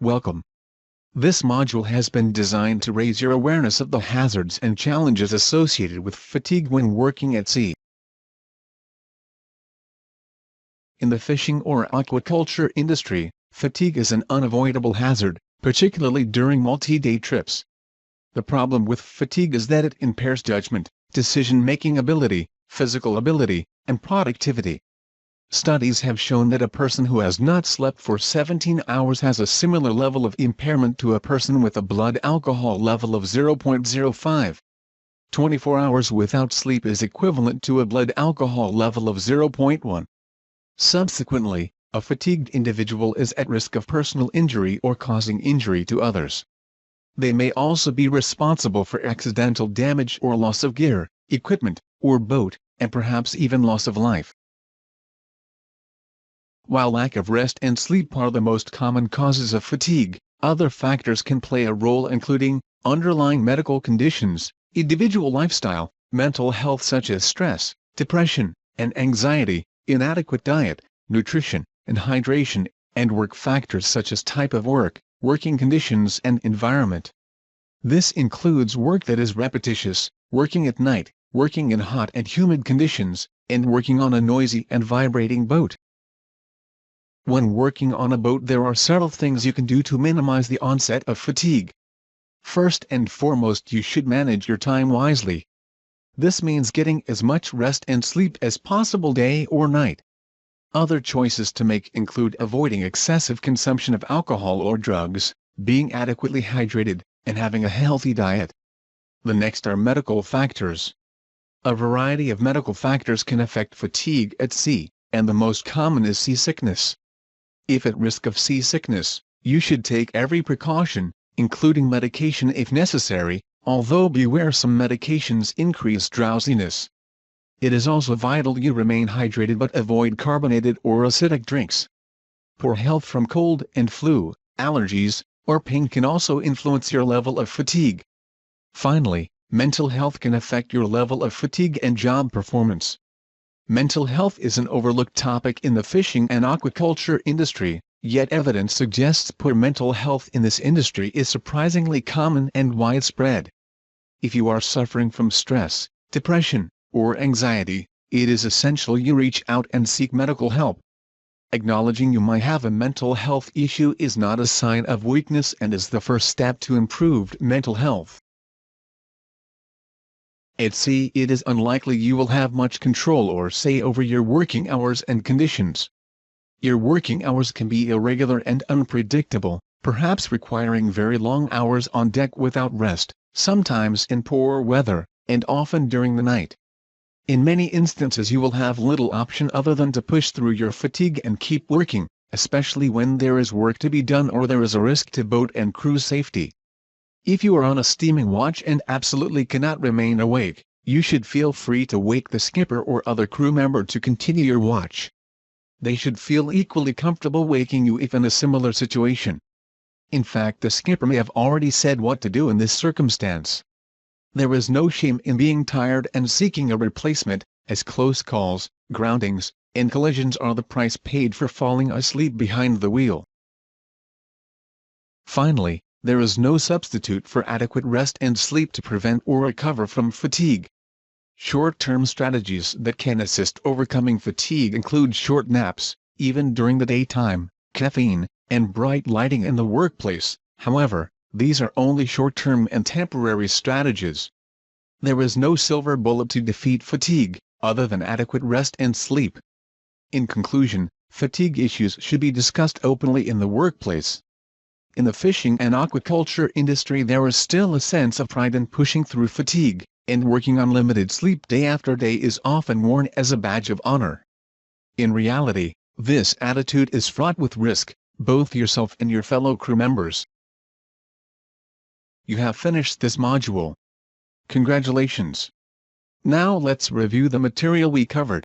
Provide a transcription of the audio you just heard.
Welcome. This module has been designed to raise your awareness of the hazards and challenges associated with fatigue when working at sea. In the fishing or aquaculture industry, fatigue is an unavoidable hazard, particularly during multi-day trips. The problem with fatigue is that it impairs judgment, decision-making ability, physical ability, and productivity. Studies have shown that a person who has not slept for 17 hours has a similar level of impairment to a person with a blood alcohol level of 0.05. 24 hours without sleep is equivalent to a blood alcohol level of 0.1. Subsequently, a fatigued individual is at risk of personal injury or causing injury to others. They may also be responsible for accidental damage or loss of gear, equipment, or boat, and perhaps even loss of life. While lack of rest and sleep are the most common causes of fatigue, other factors can play a role including underlying medical conditions, individual lifestyle, mental health such as stress, depression, and anxiety, inadequate diet, nutrition, and hydration, and work factors such as type of work, working conditions and environment. This includes work that is repetitious, working at night, working in hot and humid conditions, and working on a noisy and vibrating boat. When working on a boat, there are several things you can do to minimize the onset of fatigue. First and foremost, you should manage your time wisely. This means getting as much rest and sleep as possible day or night. Other choices to make include avoiding excessive consumption of alcohol or drugs, being adequately hydrated, and having a healthy diet. The next are medical factors. A variety of medical factors can affect fatigue at sea, and the most common is seasickness. If at risk of seasickness, you should take every precaution, including medication if necessary, although beware some medications increase drowsiness. It is also vital you remain hydrated but avoid carbonated or acidic drinks. Poor health from cold and flu, allergies, or pain can also influence your level of fatigue. Finally, mental health can affect your level of fatigue and job performance. Mental health is an overlooked topic in the fishing and aquaculture industry, yet evidence suggests poor mental health in this industry is surprisingly common and widespread. If you are suffering from stress, depression, or anxiety, it is essential you reach out and seek medical help. Acknowledging you might have a mental health issue is not a sign of weakness and is the first step to improved mental health. At sea, it is unlikely you will have much control or say over your working hours and conditions. Your working hours can be irregular and unpredictable, perhaps requiring very long hours on deck without rest, sometimes in poor weather, and often during the night. In many instances you will have little option other than to push through your fatigue and keep working, especially when there is work to be done or there is a risk to boat and crew safety. If you are on a steaming watch and absolutely cannot remain awake, you should feel free to wake the skipper or other crew member to continue your watch. They should feel equally comfortable waking you if in a similar situation. In fact, the skipper may have already said what to do in this circumstance. There is no shame in being tired and seeking a replacement, as close calls, groundings, and collisions are the price paid for falling asleep behind the wheel. Finally, there is no substitute for adequate rest and sleep to prevent or recover from fatigue. Short-term strategies that can assist overcoming fatigue include short naps, even during the daytime, caffeine, and bright lighting in the workplace. However, these are only short-term and temporary strategies. There is no silver bullet to defeat fatigue, other than adequate rest and sleep. In conclusion, fatigue issues should be discussed openly in the workplace. In the fishing and aquaculture industry, there is still a sense of pride in pushing through fatigue, and working on limited sleep day after day is often worn as a badge of honor. In reality, this attitude is fraught with risk, both to yourself and your fellow crew members. You have finished this module. Congratulations! Now let's review the material we covered.